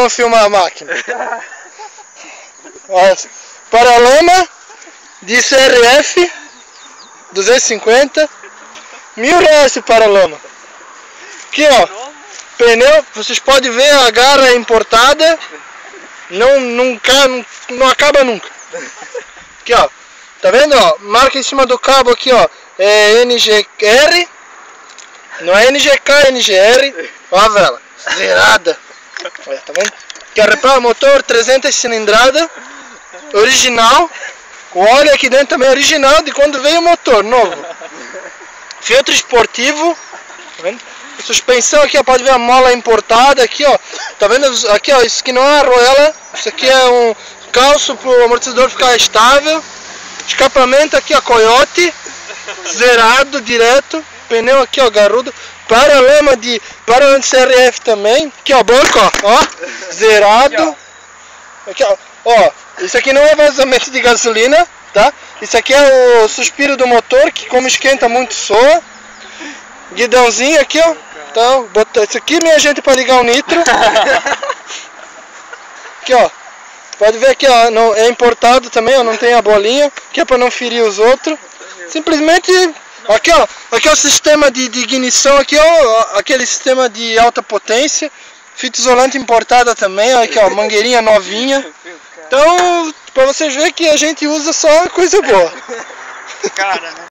vamos filmar a máquina. Olha, paralama de CRF 250, R$1.000 esse paralama. Aqui ó, pneu, vocês podem ver, a garra é importada, não acaba nunca. Aqui ó, tá vendo ó, marca em cima do cabo aqui ó, é NGR, não é NGK, é NGR, ó a vela, zerada. Olha, tá vendo? Aqui ó, repara, motor 300 cilindrada, original, o óleo aqui dentro também é original de quando veio o motor, novo. Filtro esportivo, tá vendo? Suspensão aqui ó, pode ver a mola importada aqui ó, tá vendo aqui ó, isso aqui não é arruela, isso aqui é um calço para o amortecedor ficar estável. Escapamento aqui ó, Coyote, zerado direto, pneu aqui ó, garrudo, paralama de CRF também, aqui ó, banco ó, zerado, aqui ó, isso aqui não é vazamento de gasolina, tá? Isso aqui é o suspiro do motor que como esquenta muito soa. Guidãozinho aqui ó, então, isso aqui minha gente para ligar o nitro. Aqui ó, pode ver aqui ó, não, é importado também, ó, não tem a bolinha, que é para não ferir os outros. Simplesmente, aqui ó, aqui é o sistema de ignição aqui ó, aquele sistema de alta potência, fita isolante importada também, ó, aqui ó, mangueirinha novinha. Então, para vocês verem que a gente usa só coisa boa. Cara, né?